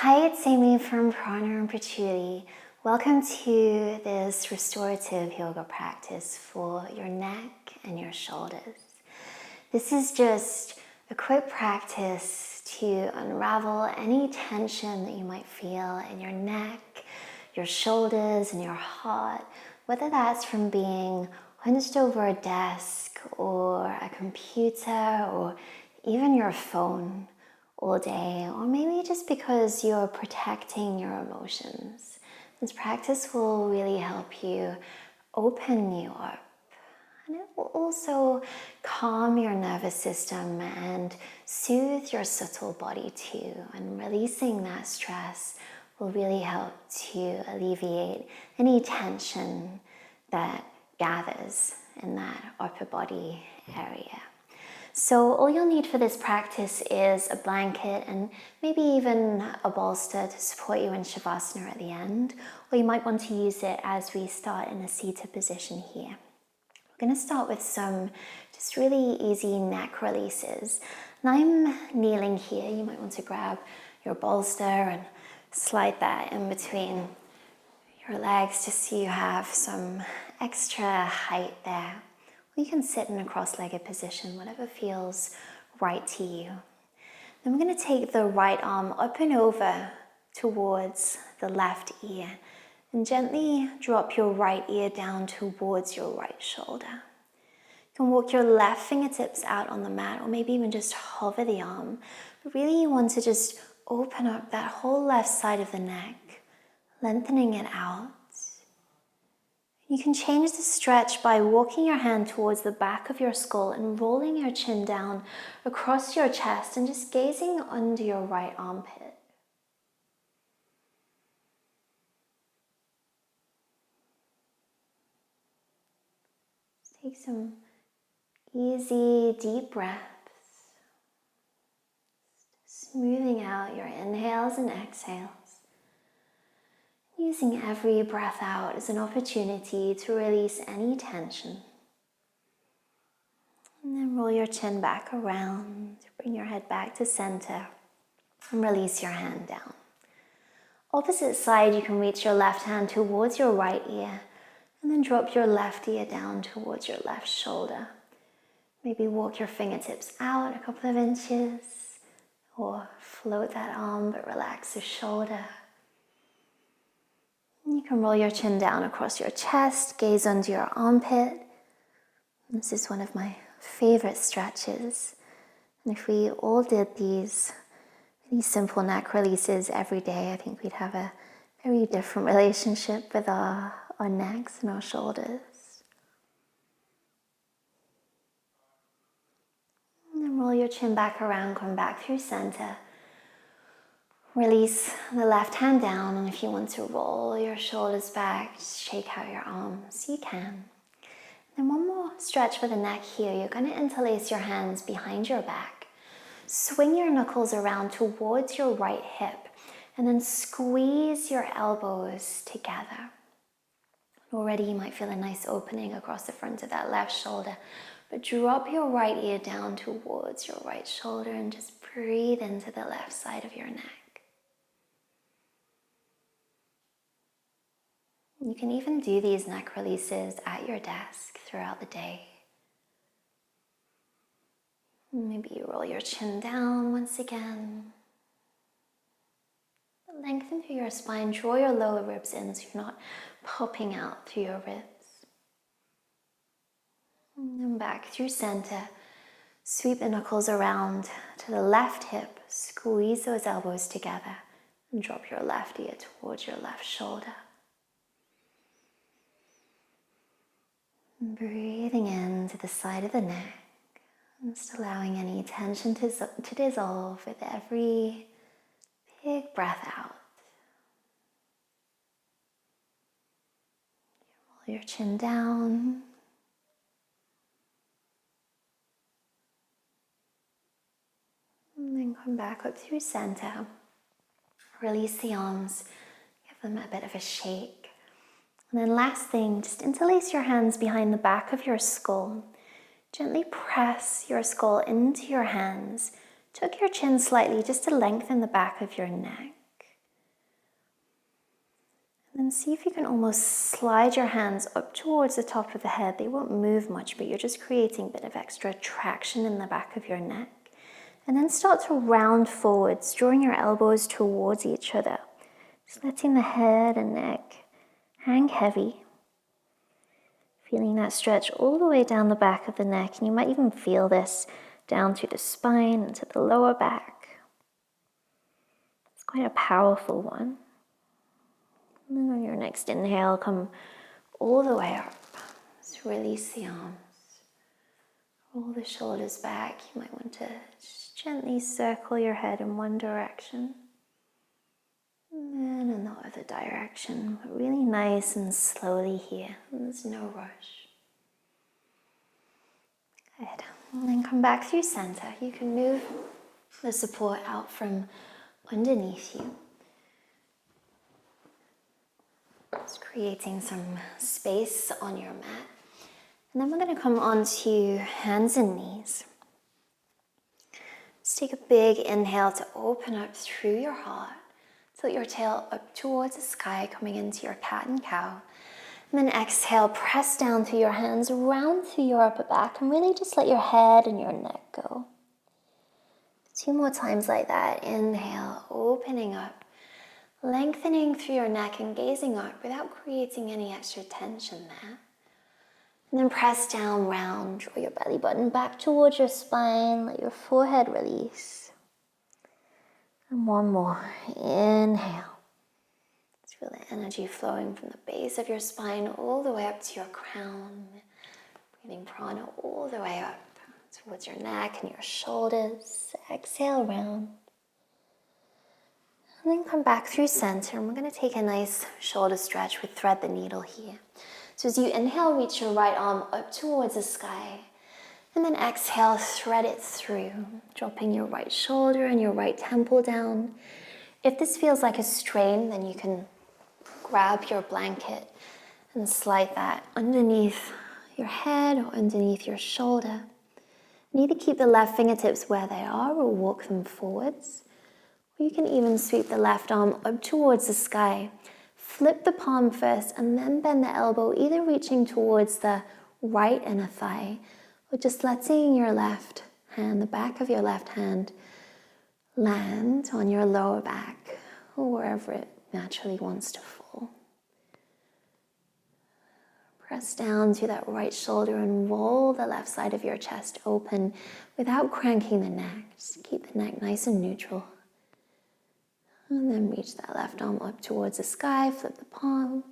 Hi, it's Amy from Prana and Patchouli. Welcome to this restorative yoga practice for your neck and your shoulders. This is just a quick practice to unravel any tension that you might feel in your neck, your shoulders, and your heart, whether that's from being hunched over a desk or a computer or even your phone all day, or maybe just because you're protecting your emotions. This practice will really help you open you up, and it will also calm your nervous system and soothe your subtle body too, and releasing that stress will really help to alleviate any tension that gathers in that upper body area. So all you'll need for this practice is a blanket and maybe even a bolster to support you in Shavasana at the end, or you might want to use it as we start in a seated position here. We're going to start with some just really easy neck releases. And I'm kneeling here. You might want to grab your bolster and slide that in between your legs just so you have some extra height there. You can sit in a cross-legged position, whatever feels right to you. Then we're going to take the right arm up and over towards the left ear and gently drop your right ear down towards your right shoulder. You can walk your left fingertips out on the mat or maybe even just hover the arm. But really you want to just open up that whole left side of the neck, lengthening it out. You can change the stretch by walking your hand towards the back of your skull and rolling your chin down across your chest and just gazing under your right armpit. Take some easy, deep breaths, smoothing out your inhales and exhales. Using every breath out as an opportunity to release any tension. And then roll your chin back around, bring your head back to center, and release your hand down. Opposite side, you can reach your left hand towards your right ear, and then drop your left ear down towards your left shoulder. Maybe walk your fingertips out a couple of inches, or float that arm but relax the shoulder. You can roll your chin down across your chest, gaze under your armpit. This is one of my favorite stretches. And if we all did these simple neck releases every day, I think we'd have a very different relationship with our necks and our shoulders. And then roll your chin back around, come back through center. Release the left hand down, and if you want to roll your shoulders back, just shake out your arms, you can. Then one more stretch for the neck here. You're going to interlace your hands behind your back. Swing your knuckles around towards your right hip, and then squeeze your elbows together. Already you might feel a nice opening across the front of that left shoulder, but drop your right ear down towards your right shoulder and just breathe into the left side of your neck. You can even do these neck releases at your desk throughout the day. Maybe you roll your chin down once again. Lengthen through your spine, draw your lower ribs in so you're not popping out through your ribs. And then back through center. Sweep the knuckles around to the left hip, squeeze those elbows together, and drop your left ear towards your left shoulder. Breathing into the side of the neck, and just allowing any tension to dissolve with every big breath out. Roll your chin down. And then come back up through center. Release the arms, give them a bit of a shake. And then last thing, just interlace your hands behind the back of your skull. Gently press your skull into your hands. Tuck your chin slightly just to lengthen the back of your neck. Then see if you can almost slide your hands up towards the top of the head. They won't move much, but you're just creating a bit of extra traction in the back of your neck. And then start to round forwards, drawing your elbows towards each other. Just letting the head and neck hang heavy. Feeling that stretch all the way down the back of the neck. And you might even feel this down through the spine and to the lower back. It's quite a powerful one. And then on your next inhale, come all the way up. Just release the arms. Roll the shoulders back. You might want to just gently circle your head in one direction. And then in the other direction. But really nice and slowly here. There's no rush. Good. And then come back through center. You can move the support out from underneath you. Just creating some space on your mat. And then we're going to come onto hands and knees. Just take a big inhale to open up through your heart. Tilt your tail up towards the sky, coming into your cat and cow. And then exhale, press down through your hands, round through your upper back, and really just let your head and your neck go. 2 more times like that. Inhale, opening up. Lengthening through your neck and gazing up without creating any extra tension there. And then press down, round, draw your belly button back towards your spine, let your forehead release. And one more, inhale. Let's feel the energy flowing from the base of your spine all the way up to your crown. Breathing prana all the way up towards your neck and your shoulders. Exhale, round. And then come back through center, and we're going to take a nice shoulder stretch with thread the needle here. So as you inhale, reach your right arm up towards the sky, and then exhale, thread it through, dropping your right shoulder and your right temple down. If this feels like a strain, then you can grab your blanket and slide that underneath your head or underneath your shoulder. And either keep the left fingertips where they are or walk them forwards. Or you can even sweep the left arm up towards the sky. Flip the palm first and then bend the elbow, either reaching towards the right inner thigh or just letting your left hand, the back of your left hand, land on your lower back or wherever it naturally wants to fall. Press down to that right shoulder and roll the left side of your chest open without cranking the neck. Just keep the neck nice and neutral. And then reach that left arm up towards the sky, flip the palm,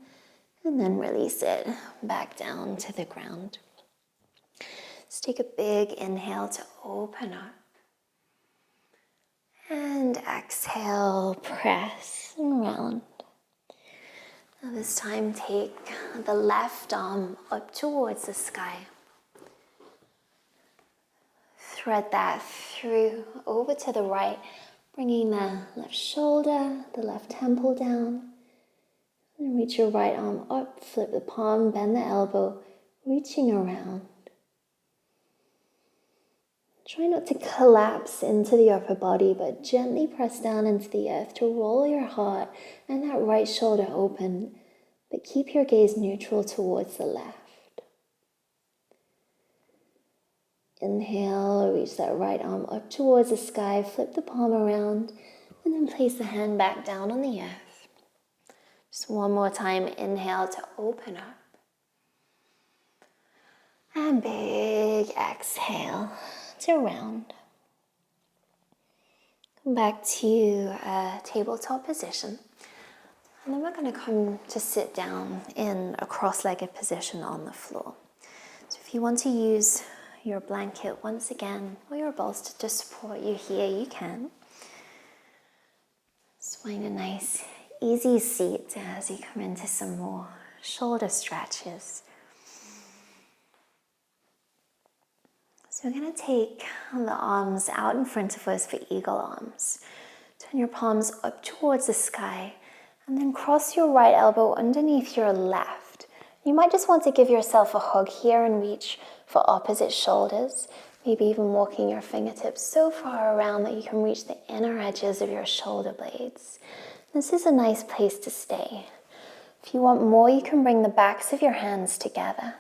and then release it back down to the ground. Just take a big inhale to open up. And exhale, press and round. Now this time take the left arm up towards the sky. Thread that through over to the right, bringing the left shoulder, the left temple down. And reach your right arm up, flip the palm, bend the elbow, reaching around. Try not to collapse into the upper body, but gently press down into the earth to roll your heart and that right shoulder open, but keep your gaze neutral towards the left. Inhale, reach that right arm up towards the sky, flip the palm around, and then place the hand back down on the earth. Just one more time, inhale to open up. And big exhale to round. Come back to a tabletop position. And then we're going to come to sit down in a cross-legged position on the floor. So if you want to use your blanket once again, or your bolster to support you here, you can. Just find a nice, easy seat as you come into some more shoulder stretches. So we're going to take the arms out in front of us for eagle arms. Turn your palms up towards the sky, and then cross your right elbow underneath your left. You might just want to give yourself a hug here and reach for opposite shoulders, maybe even walking your fingertips so far around that you can reach the inner edges of your shoulder blades. This is a nice place to stay. If you want more, you can bring the backs of your hands together,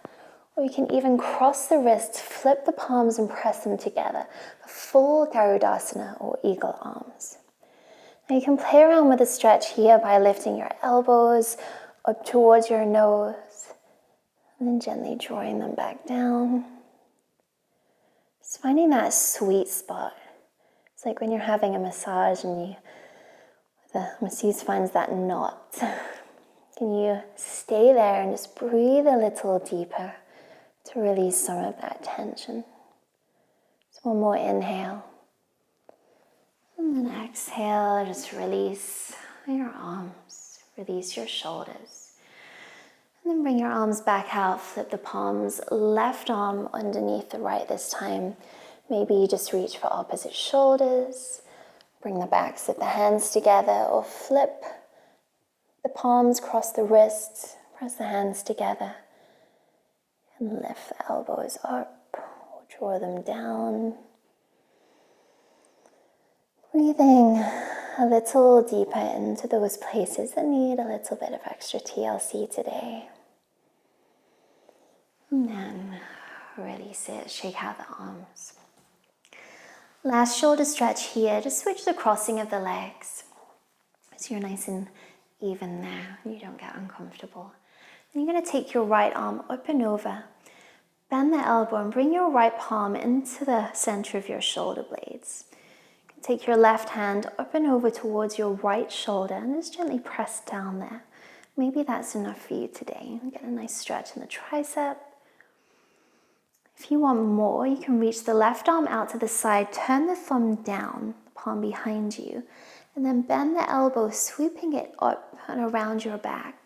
or you can even cross the wrists, flip the palms and press them together, a full Garudasana or eagle arms. Now you can play around with the stretch here by lifting your elbows up towards your nose, and then gently drawing them back down. Just finding that sweet spot. It's like when you're having a massage and the masseuse finds that knot. Can you stay there and just breathe a little deeper to release some of that tension? Just one more inhale. And then exhale, just release your arms, release your shoulders. And then bring your arms back out, flip the palms, left arm underneath the right this time. Maybe you just reach for opposite shoulders. Bring the backs of the hands together, or flip the palms, cross the wrists, press the hands together, and lift the elbows up, or draw them down. Breathing a little deeper into those places that need a little bit of extra TLC today. And then release it, shake out the arms. Last shoulder stretch here, just switch the crossing of the legs. So you're nice and even there, and you don't get uncomfortable. Then you're going to take your right arm up and over, bend the elbow and bring your right palm into the center of your shoulder blades. Take your left hand up and over towards your right shoulder and just gently press down there. Maybe that's enough for you today. Get a nice stretch in the tricep. If you want more, you can reach the left arm out to the side, turn the thumb down, the palm behind you, and then bend the elbow, swooping it up and around your back.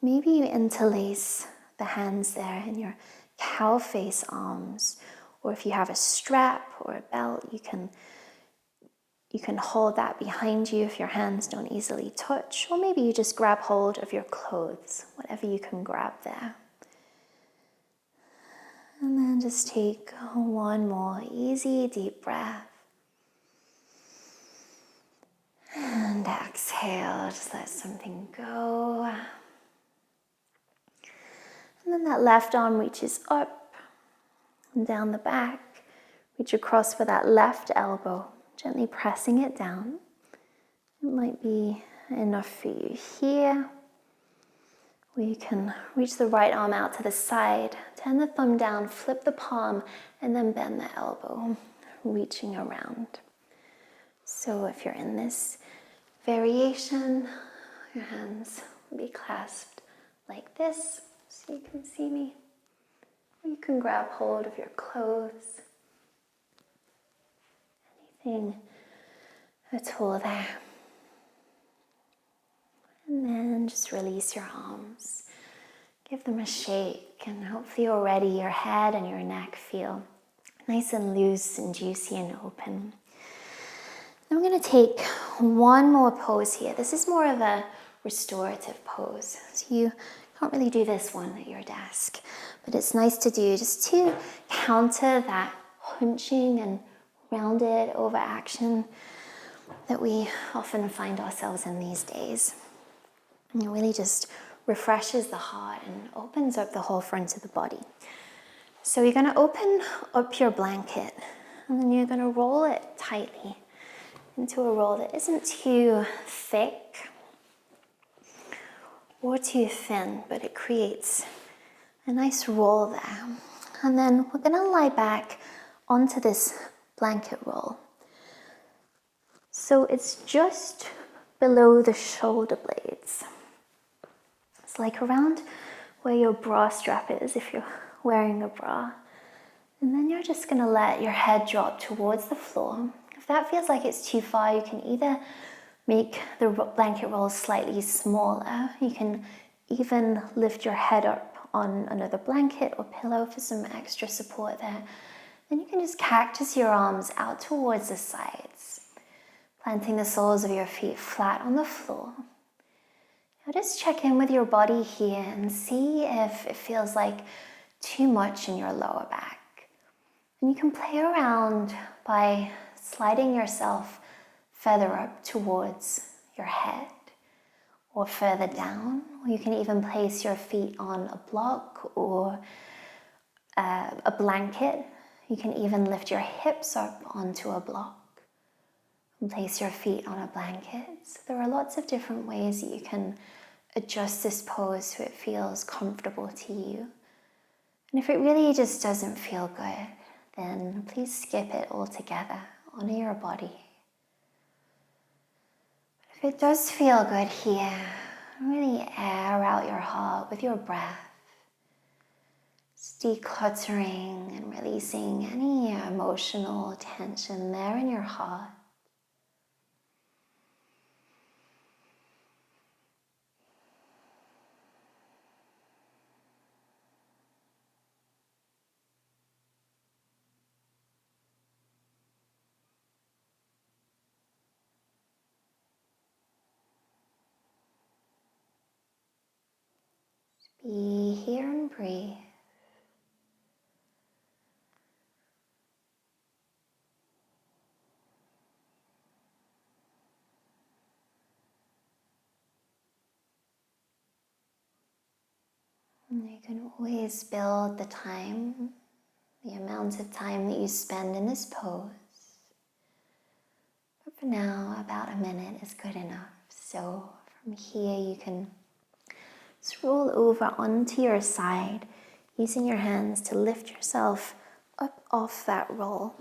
Maybe you interlace the hands there in your cow face arms, or if you have a strap or a belt, you can hold that behind you if your hands don't easily touch, or maybe you just grab hold of your clothes, whatever you can grab there. And then just take one more easy deep breath. And exhale, just let something go. And then that left arm reaches up and down the back. Reach across for that left elbow, gently pressing it down. It might be enough for you here. Or you can reach the right arm out to the side, turn the thumb down, flip the palm, and then bend the elbow, reaching around. So if you're in this variation, your hands will be clasped like this, so you can see me. Or you can grab hold of your clothes. Anything at all there. And then just release your arms. Give them a shake, and hopefully already your head and your neck feel nice and loose and juicy and open. Then we're going to take one more pose here. This is more of a restorative pose. So you can't really do this one at your desk, but it's nice to do just to counter that hunching and rounded over action that we often find ourselves in these days. And it really just refreshes the heart and opens up the whole front of the body. So you're going to open up your blanket, and then you're going to roll it tightly into a roll that isn't too thick or too thin, but it creates a nice roll there. And then we're going to lie back onto this blanket roll. So it's just below the shoulder blades. It's like around where your bra strap is if you're wearing a bra. And then you're just going to let your head drop towards the floor. If that feels like it's too far, you can either make the blanket roll slightly smaller. You can even lift your head up on another blanket or pillow for some extra support there. Then you can just cactus your arms out towards the sides, planting the soles of your feet flat on the floor. Now just check in with your body here and see if it feels like too much in your lower back. And you can play around by sliding yourself feather up towards your head, or further down, or you can even place your feet on a block or a blanket. You can even lift your hips up onto a block and place your feet on a blanket. So there are lots of different ways that you can adjust this pose so it feels comfortable to you. And if it really just doesn't feel good, then please skip it altogether. Honor your body. If it does feel good here, really air out your heart with your breath. Just decluttering and releasing any emotional tension there in your heart. Be here and breathe. And you can always build the time, the amount of time that you spend in this pose. But for now, about a minute is good enough. So from here you can just roll over onto your side, using your hands to lift yourself up off that roll.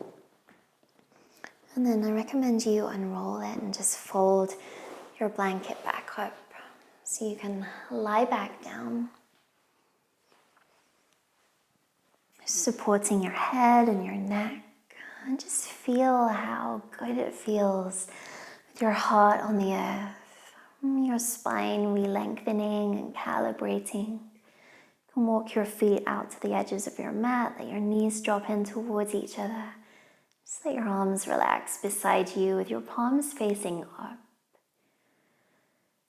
And then I recommend you unroll it and just fold your blanket back up so you can lie back down, supporting your head and your neck. And just feel how good it feels with your heart on the earth, your spine re-lengthening and calibrating. You can walk your feet out to the edges of your mat, let your knees drop in towards each other. Just let your arms relax beside you with your palms facing up.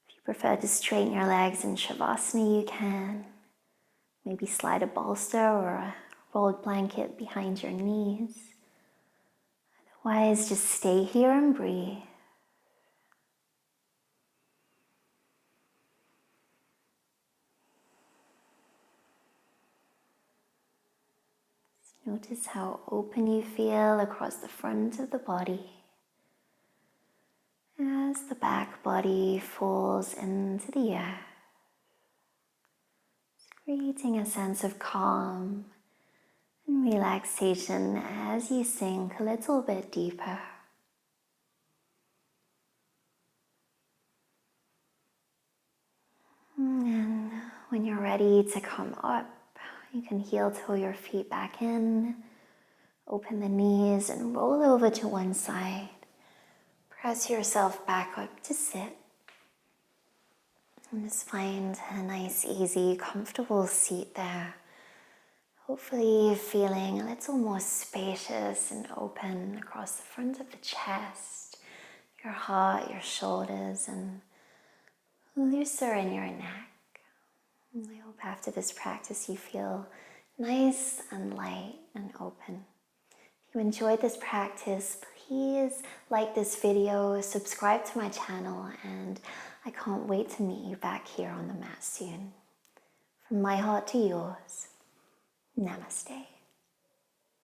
If you prefer to straighten your legs in Shavasana, you can. Maybe slide a bolster or a rolled blanket behind your knees. Otherwise, just stay here and breathe. Just notice how open you feel across the front of the body as the back body falls into the earth, creating a sense of calm and relaxation as you sink a little bit deeper. And when you're ready to come up, you can heel toe your feet back in, open the knees and roll over to one side. Press yourself back up to sit. And just find a nice, easy, comfortable seat there. Hopefully feeling a little more spacious and open across the front of the chest, your heart, your shoulders, and looser in your neck. And I hope after this practice you feel nice and light and open. If you enjoyed this practice, please like this video, subscribe to my channel, and I can't wait to meet you back here on the mat soon. From my heart to yours. Namaste.